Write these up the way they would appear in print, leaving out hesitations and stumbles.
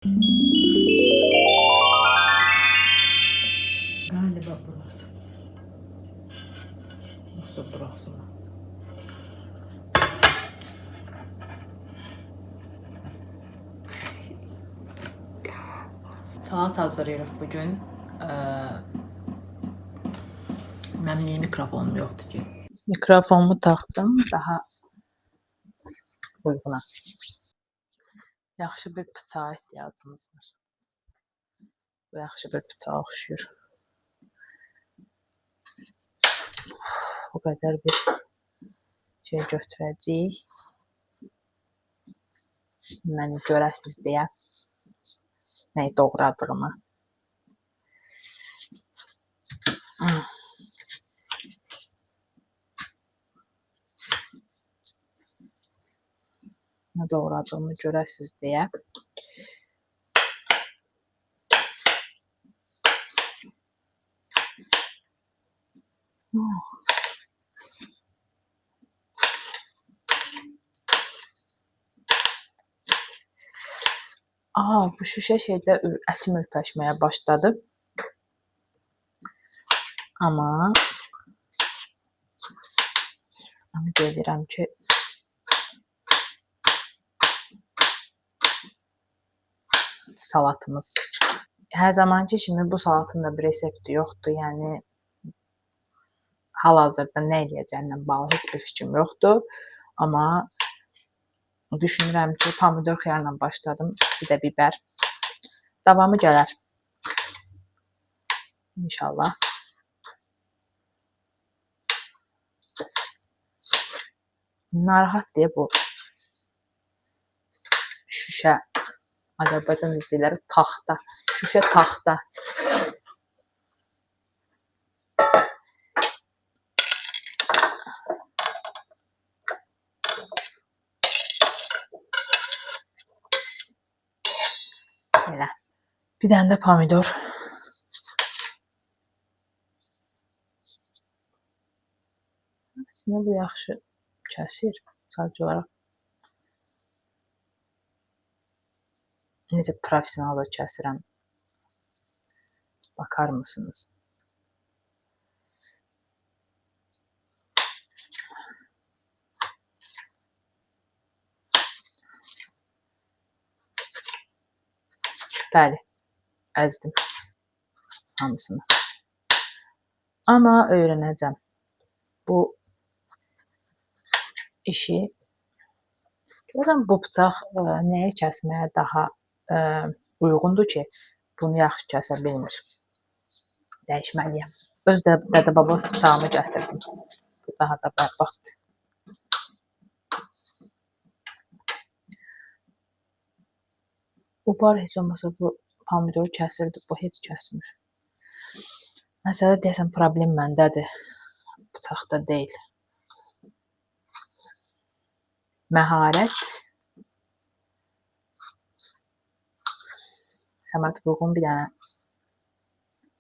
Galiba burası. Nasıl burası mı? Salat hazırlayırıq bugün. Mənim niyə mikrofonum yoxdur ki? Mikrofonumu taxdım daha uyguna. Yaxşı bir bıçağa ehtiyacımız var. Bu yaxşı bir bıçağa oxşuyur. Bu qədər bir şey götürəcəyik. Məni görəsiz deyə nəyi doğradığımı. Nə doğradığımı görəsiz deyə. Bu şüşə şeydə ətim ürpəşməyə başladı. Amma ümid edirəm ki salatımız. Hər zamanki kimi bu salatın da bir resepti yoxdur. Yəni hal-hazırda nə eləyəcəyimlə bağlı heç bir fikrim yoxdur. Amma düşünürəm ki, pomidor xiyarla başladım. Bir də biber. Davamı gələr. İnşallah. Narahat deyə bu şüşə. Azərbaycan izləyirləri taxta. Şüşə taxta. Elə. Bir dənə də pomidor. Aslında bu yaxşı kəsir. Sadəcə olaraq. Necə profesional da kəsirəm. Bakar mısınız? Bəli. Əzdim. Hamısını. Amma öyrənəcəm. Bu işi görürəm bu bıçaq nəyi kəsməyə daha uyğundur ki, bunu yaxşı kəsə bilmir. Dəyişməliyəm. Öz dədə-baba bıçağımı gətirdim. Bu daha da bərbaddır. Bu bar heç olmasa bu pomidoru kəsirdi, bu heç kəsmir. Məsələ deyəsən problem məndədir. Bıçaqda deyil. Məharət. Səməd Vurğunun bir dənə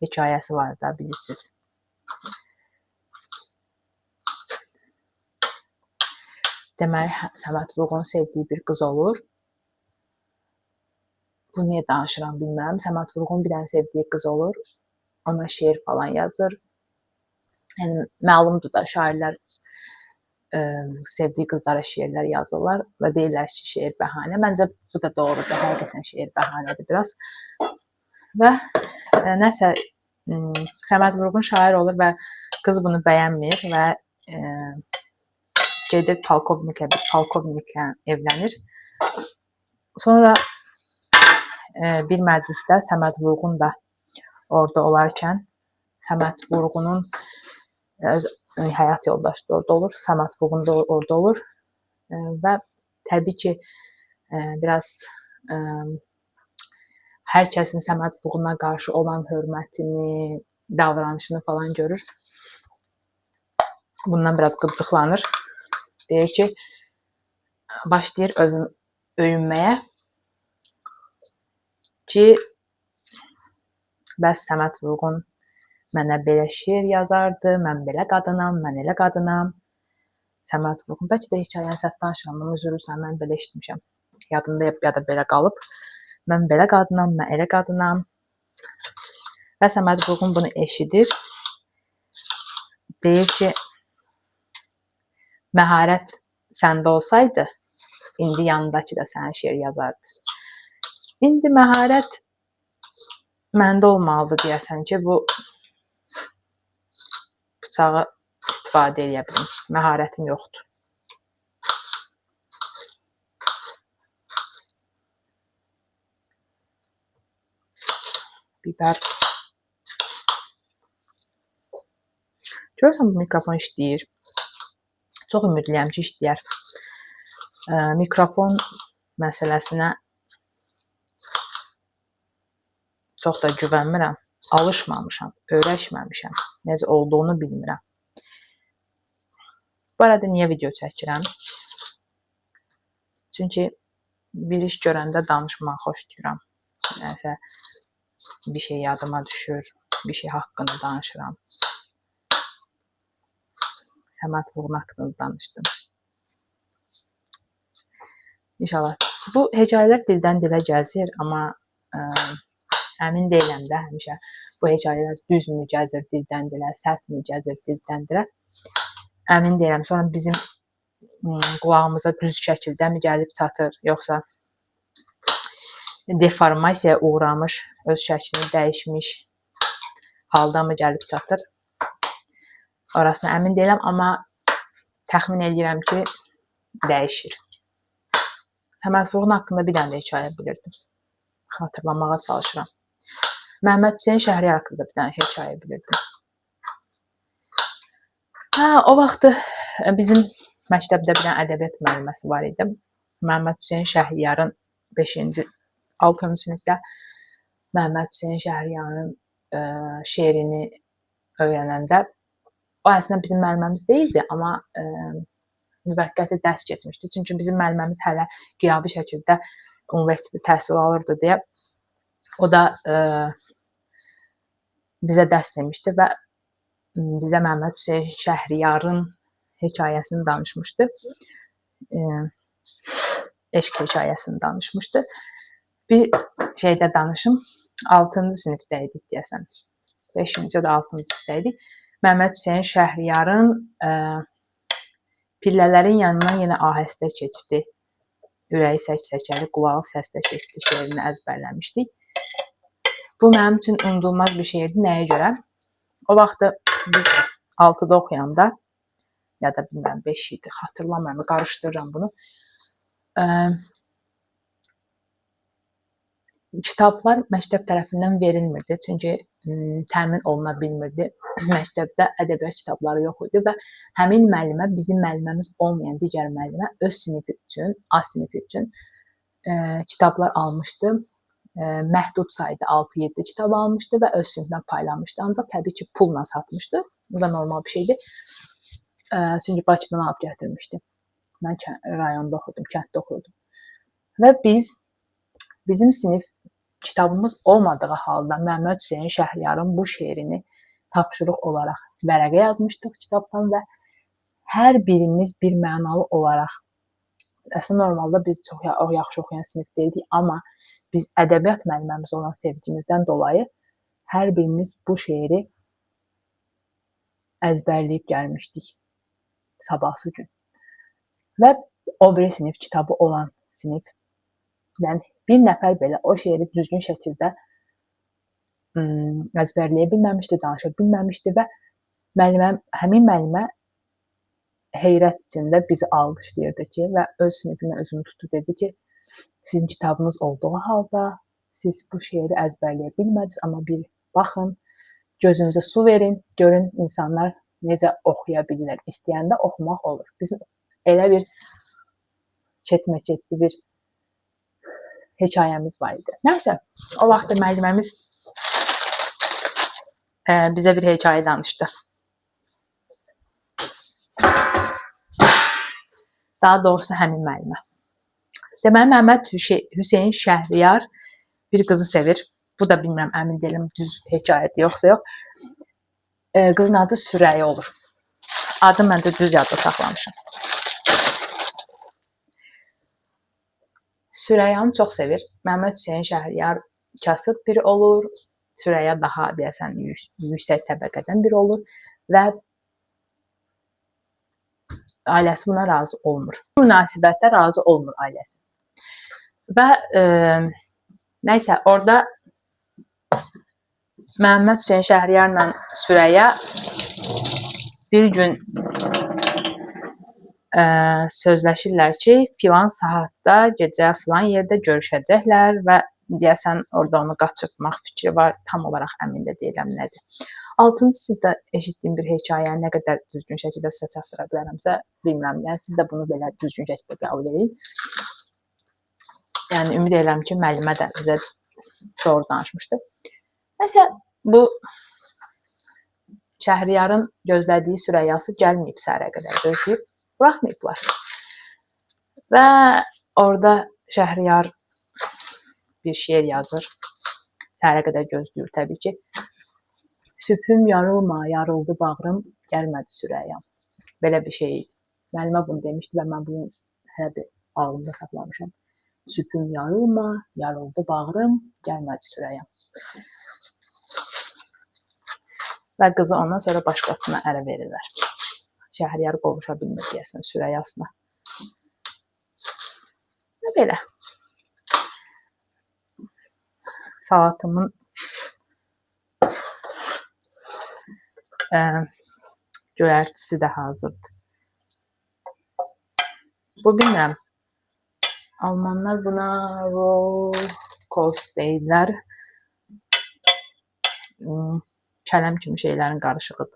hekayəsi var da, bilirsiniz. Deməli, Səməd Vurğunun sevdiyi bir qız olur. Bu niyə danışıram bilmirəm. Səməd Vurğunun bir dənə sevdiyi qız olur. Ona şeir falan yazır. Yəni, məlumdur da, şairlər sevdiyi qızlara şeirlər yazırlar və deyirlər ki, şeir bəhanə. Məncə bu da doğrudur. Həqiqətən şeir bəhanədir biraz. Və nəsə Səməd Vurğun şair olur və qız bunu bəyənmir və gedir polkovniklə evlənir. Sonra bir məclisdə Səməd Vurğun da orada olarkən Səməd Vurğunun həyat yoldaşı da orada olur. Səməd Vurğun da orada olur. Və təbii ki, biraz hər kəsin Səməd Vurğuna qarşı olan hörmətini, davranışını falan görür. Bundan biraz qıcıqlanır. Deyir ki, başlayır öyünməyə ki, bəs Səməd Vurğun mənə belə şeir yazardı, mən belə qadınam, mən elə qadınam. Səməd Vurğun, bəlkə də hekayəni səhv danışıram, amma üzr istəyirəm, mən belə eşitmişəm. Yadımda ya da belə qalıb. mən belə qadınam, mən elə qadınam. Və Səməd Vurğun bunu eşidir. Deyir ki, məharət səndə olsaydı, indi yanındakı da sənə şeir yazardı. İndi məharət məndə olmalıdır deyəsən ki, bu bıçağı istifadə edə bilim. Məharətim yoxdur. Biber. Görürsən bu mikrofon işləyir. Çox ümidliyəm ki, işləyər. Mikrofon məsələsinə çox da güvənmirəm. Alışmamışam, öyrəşməmişəm. Necə olduğunu bilmirəm. Bu arada niyə video çəkirəm? Çünki bir iş görəndə danışmağı xoşlayıram. Nəsə bir şey yadıma düşür, bir şey haqqında danışıram. Səməd Vurğun haqqında danışdım. İnşallah. Bu hekayələr dildən dilə gəzir, amma əmin deyiləm də həmişə bu hekayələr düzmü gəzir dildən dilə, səhvmi gəzir dildən dilə. Əmin deyiləm. Sonra bizim qulağımıza düz şəkildə mi gəlib çatır, yoxsa deformasiyaya uğramış, öz şəklini dəyişmiş halda mı gəlib çatır? Orasına əmin deyiləm, amma təxmin edirəm ki, dəyişir. Səməd Vurğun haqqında bir dənə də hekayə bilirdim. Xatırlamağa çalışıram. Məhəmməd Hüseyn Şəhriyar haqqında bir dənə hekayə bilirdim. O vaxtı bizim məktəbdə bir dənə ədəbiyyat müəlliməsi var idi. Məhəmməd Hüseyn Şəhriyarın 5-ci, 6-cı sinifdə Məhəmməd Hüseyn Şəhriyarın şeirini öyrənəndə o əslində bizim müəlliməmiz deyildi, amma müvəqqəti dərs keçmişdi. Çünki bizim müəlliməmiz hələ qiyabi şəkildə universitetdə təhsil alırdı deyə o da bizə dərs demişdi və bizə Məhəmməd Hüseyn Şəhriyarın hekayəsini danışmışdı. Eşq hekayəsini danışmışdı. Bir şeydə danışım. 6-cı sinifdə idik deyəsən. 5-ci ya da 6-cı sinifdə idik. Məhəmməd Hüseyn Şəhriyarın Pillələrin yanından yenə ahəstə keçdi. Ürəyi sək-səkəli, qulağı səslə keçdi şeirini əzbərləmişdik. Bu mənim üçün unudulmaz bir şeydi. Nəyə görə? O vaxtı biz 6-da oxuyanda, ya da bilmirəm 5 idi, xatırlamıram, qarışdırıram bunu. Kitablar məktəb tərəfindən verilmirdi, çünki təmin oluna bilmirdi. Məktəbdə ədəbiyyat kitabları yox idi və həmin müəllimə, bizim müəlliməmiz olmayan digər müəllimə öz sinifi üçün, A sinifi üçün kitablar almışdı. Məhdud sayda 6-7 kitab almışdı və öz sinifinə paylamışdı. Ancaq təbii ki, pulla satmışdı. Bu da normal bir şeydir. Çünki Bakıdan alıb gətirmişdi. Mən rayonda oxudum, kənddə oxudum. Və bizim sinif kitabımız olmadığı halda Məhəmməd Hüseyn Şəhriyarın bu şeirini tapşırıq olaraq vərəqə yazmışdıq kitabdan və hər birimiz bir mənalı olaraq, əslində normalda biz çox yaxşı oxuyan sinif deyildik, amma biz ədəbiyyat müəlliməmiz olan sevgimizdən dolayı hər birimiz bu şeiri əzbərləyib gəlmişdik sabahsı gün. Və o biri sinif, kitabı olan sinifdən bir nəfər belə o şeiri düzgün şəkildə əzbərləyə bilməmişdi, danışa bilməmişdi və həmin müəllimə heyrət içində bizi alqışlayırdı ki, və öz sinifinə özünü tutdu, dedi ki, sizin kitabınız olduğu halda siz bu şeiri əzbərləyə bilmədiniz, amma bir baxın, gözünüzə su verin, görün insanlar necə oxuya bilirlər. İstəyəndə oxumaq olur. Bizim elə bir keçmə-keçdi bir hekayəmiz var idi. Nəysə, o vaxtda müəlliməmiz bizə bir hekayə danışdı. Daha doğrusu həmin müəllimə. Deməli, Məhəmməd Hüseyn Şəhriyar bir qızı sevir. Bu da bilmirəm, əmin deyiləm, düz hekayədir, yoxsa yox. Qızın adı Sürəya olur. Adı məncə düz yadda saxlamışam. Süreyyanı çox sevir. Məhəmməd Hüseyn Şəhriyar kasıb biri olur. Süreyya daha deyəsən yüksək təbəqədən biri olur və ailəsi buna razı olmur. Bu münasibətdə razı olmur ailəsi. Və nəysə orada Məhəmməd Hüseyn Şəhriyarla Süreyya bir gün sözləşirlər ki, filan saatda gecə filan yerdə görüşəcəklər və deyəsən orada onu qaçırtmaq fikri var. Tam olaraq əmin də deyiləm nədir. 6-cı sinifdə eşitdiyim bir hekayəni nə qədər düzgün şəkildə sizə çatdıra bilərəmsə bilmirəm. Yəni siz də bunu belə düzgün şəkildə qəbul edin. Yəni ümid edirəm ki, müəllimə də bizə doğru danışmışdı. Nəsə bu Şəhriyarın gözlədiyi Süreyyası gəlməyib səhərə qədər gözləyib. Buraxmayıblar. Və orada Şəhriyar bir şeir yazır. Səhərə qədər gözləyir təbii ki. Sübhüm yarılma, yarıldı bağrım, gəlmədi Süreyyam. Belə bir şey. Müəllimə bunu demişdi və mən bunu hələ bir ağlımda saxlamışam. Sübhüm yarılma, yarıldı bağrım, gəlmədi Süreyyam. Və qızı ondan sonra başqasına ərə verirlər. Şəhriyar qovuşa bilmir deyəsən Süreyyasına. Və belə. Salatımın göyərtisi də hazırdır. Bu bilmirəm. Almanlar buna rokost deyirlər. Kələm kimi şeylərin qarışığıdır.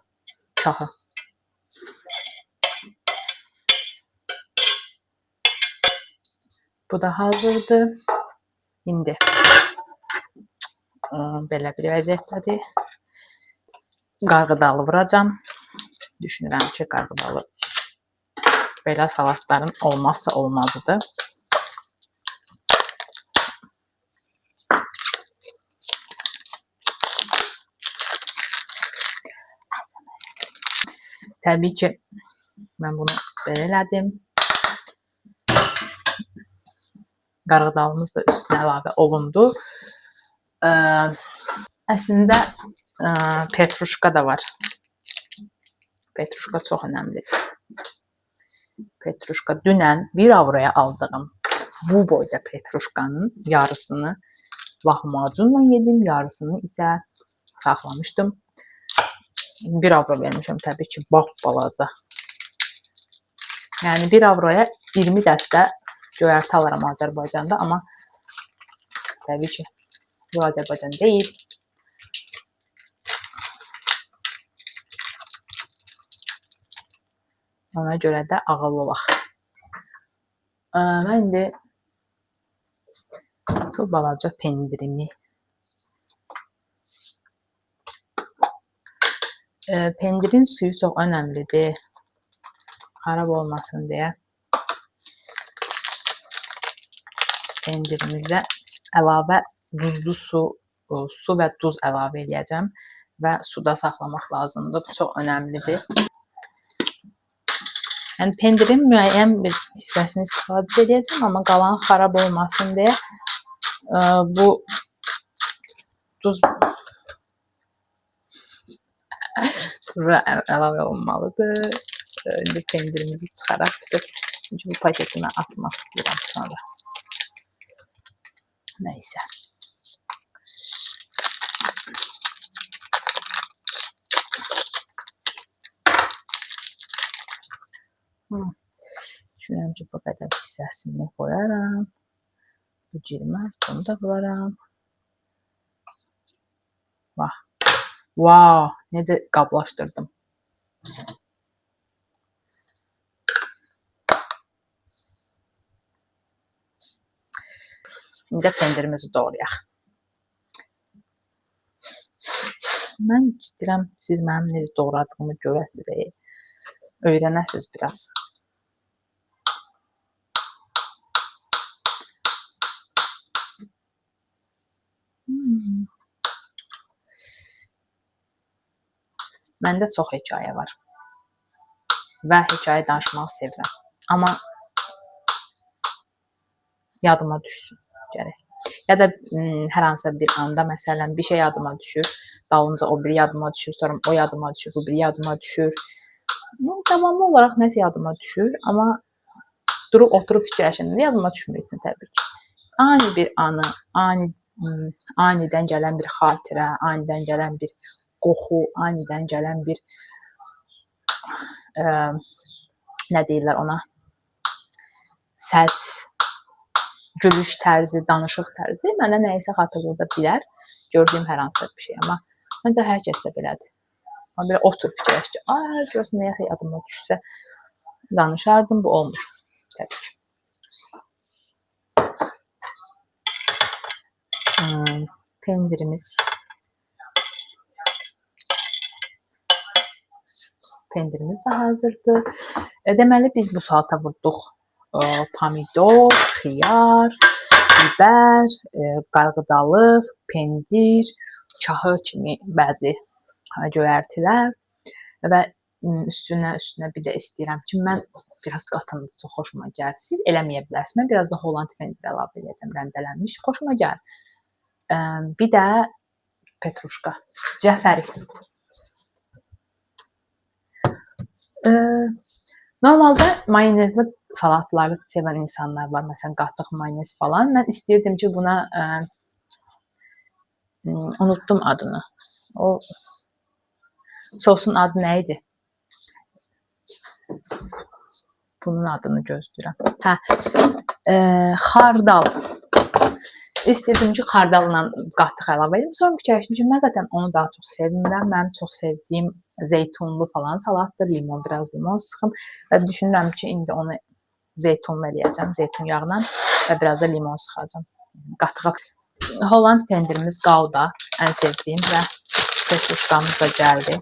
Kahı. Bu da hazırdır. İndi belə bir vəziyyətdədir. Qarğıdalı vuracam. Düşünürəm ki, qarğıdalı belə salatların olmazsa olmazıdır. Təbii ki, mən bunu belə elədim. Qarğıdalımız da üstünə əlavə olundu. Əslində petruşka da var. Petruşka çox önəmlidir. Petruşka dünən 1 avroya aldığım bu boyda petruşkanın yarısını lahmacunla yedim, yarısını isə saxlamışdım. 1 avro vermişəm təbii ki, balaca. Yəni 1 avroya 20 dəstə göyərti alaram Azərbaycanda, amma təbii ki, bu Azərbaycan deyil. Ona görə də ağıllı olaq. Mən indi bu balaca pendirimi pendirin suyu çox önəmlidir. Xarab olmasın deyə pendirimizə əlavə duzlu su və duz əlavə edəcəm və suda saxlamaq lazımdır. Bu çox önəmlidir. Yəni pendirin müəyyən bir hissəsini istifadə edəcəm, amma qalan xarab olmasın deyə bu duz əlavə olunmalıdır. İndi pendirimizi çıxaraq çünki bu paketi mən atmaq istəyirəm sonra. Nəysə. Düşünürəm ki, bu qədər hissəsini qoyaram. Bu girməz, bunu da qoyaram. Bax. Wow, necə qablaşdırdım. İndi pendirimizi doğrayaq. Mən istəyirəm, siz mənim necə doğradığımı görəsiniz, öyrənəsiniz biraz. Məndə çox hekayə var və hekayə danışmağı sevirəm. Amma yadıma düşsün gərək. Ya da hər hansısa bir anda məsələn bir şey yadıma düşür, dalınca o biri yadıma düşür, sonra o yadıma düşür, bu biri yadıma düşür. Davamlı olaraq nəsə yadıma düşür, amma durub oturub fikirləşəndə yadıma düşmür təbii ki. Ani bir anı, anidən gələn bir xatirə, anidən gələn bir qoxu, anidən gələn bir nə deyirlər ona, səs, gülüş tərzi, danışıq tərzi mənə nəyisə xatırlada bilər. Gördüyüm hər hansısa bir şey. Amma məncə hər kəs də belədir. Amma belə otur fikirləş ki, görəsən nəyəsə yadıma düşsə danışardım, bu olmur. Təbii ki. Pendirimiz də hazırdır. Deməli biz bu salata vurduq pomidor, xiyar, biber, qarğıdalı, pendir, çahı kimi bəzi göyərtilər və üstünə bir də istəyirəm ki, mən biraz qatını çox xoşuma gəlir. Siz eləməyə bilərsiniz. Mən biraz da Holland pendiri əlavə edəcəm, rəndələnmiş. Xoşuma gəlir. Bir də petruşka, cəfəri. Normalda mayonezli salatları sevən insanlar var. Məsələn, qatıq mayonez falan. Mən istəyirdim ki, buna unutdum adını. O sosun adı nə idi? Bunun adını gözləyirəm. Xardal. İstəyirdim ki, xardalla qatıq əlavə edim. Sonra fikirləşdim ki, mən zaten onu daha çox sevmirəm. Mənim çox sevdiyim zeytunlu falan salatdır. Biraz limon sıxım və düşünürəm ki, indi onu zeytunlu eləyəcəm, zeytun yağla və biraz da limon sıxacam qatığa. Holland pendirimiz qaldı, ən sevdiyim və petruşkamız da gəldi.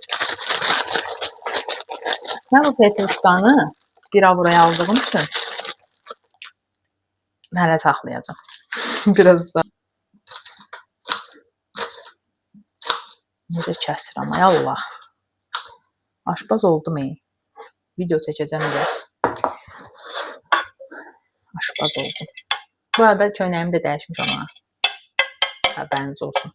Mən bu petruşkanı bir buraya aldığım üçün hələ saxlayacam. Biraz da necə kəsirəm, ay Allah. Aşpaz oldum. Video çəkəcəm deyə. Aşpaz oldum. Bu arada köynəyimi də dəyişmişəm ha. Xəbəriniz olsun.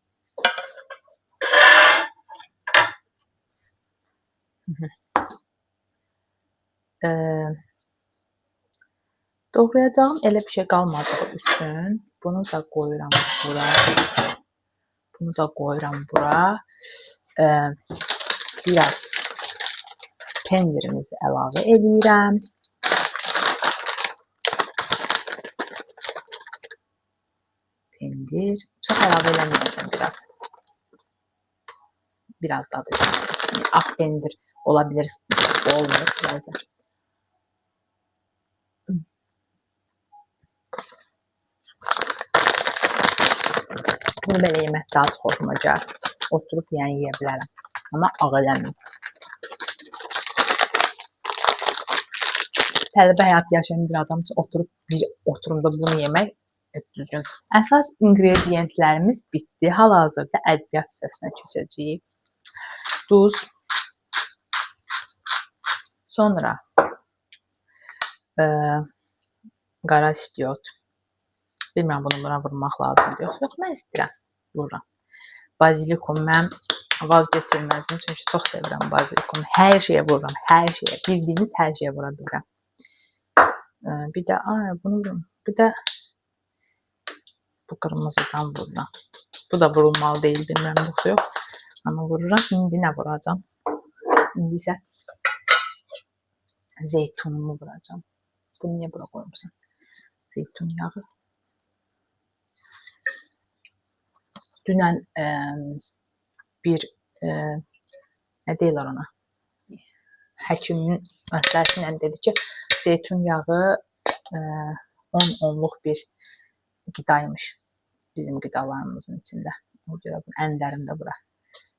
Doğrayacağım elə bir şey qalmadığı üçün bunu da qoyuram bura. Bunu da qoyuram bura. Biraz pendirimizi əlavə edirəm. Pendir. Çox əlavə eləməyəcəm biraz. Biraz dadacağım. Ağ pendir olabilir, olmuyor biraz da. Bunu belə yemək daha çox xoşuma gəlir. Oturub yəni yeyə bilərəm. Amma ağ eləməyim. Tələbə həyatı yaşayan bir adam üçün oturub bir oturumda bunu yemək düzgün. Əsas ingrediyentlərimiz bitdi. Hal-hazırda ədviyyat hissəsinə keçəcəyik. Duz. Sonra qara istiot. Bilmirəm bunu buna vurmaq lazımdır. Yox, mən istəyirəm. Vururam. Bazilikum mən vazgeçilməzim. Çünki çox sevirəm bazilikumu. Hər şeyə vururam. Hər şeyə. Bildiyiniz hər şeyə vura bilirəm. Bir də bunu vururam. Bir də bu qırmızıdan vururam. Bu da vurulmalı deyil. Bilmirəm yoxsa yox. Amma vururam. İndi nə vuracam? İndi isə zeytunumu vuracam. Bunu niyə bura qoymuşam? Zeytun yağı. Dünən bir nə deyirlər ona? Həkimin məsləhəti dedi ki, zeytun yağı 10-10'luq bir qidaymış bizim qidalarımızın içində. O görə ənlərim də bura.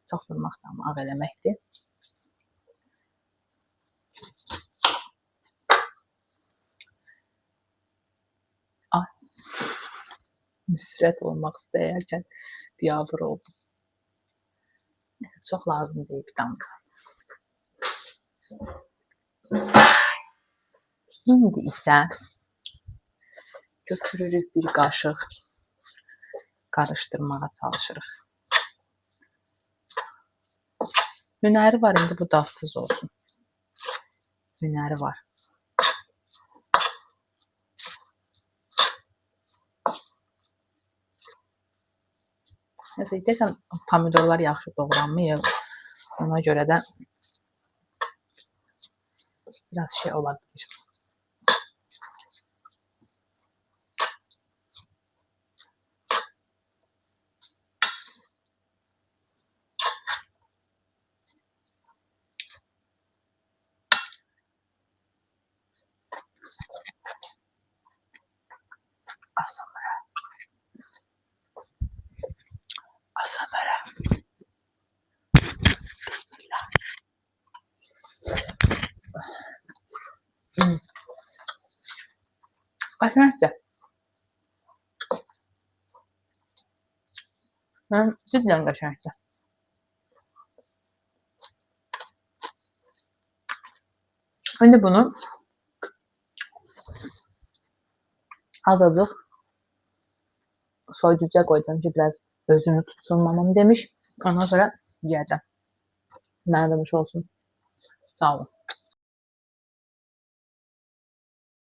Çox vurmaq da amma ağ eləməkdir. Müsrət olmaq istəyərkən biabır oldum. Çox lazım deyil bir damcı. İndi isə Götürürük bir qaşıq. Qarışdırmağa çalışırıq. Hünəri var, indi bu dadsız olsun. Hünəri var. Nəsə, deyəsən pomidorlar yaxşı doğranmayıb. Ona görə də biraz şey ola bilir. ASMR. ASMR. Qəşəngdir. Cidden qəşəngdir. İndi bunu azadıq soyuducuya qoyacağım ki, biraz özünü tutsun mamam demiş. Ondan sonra yiyəcəm. Mənə demiş olsun. Sağ olun.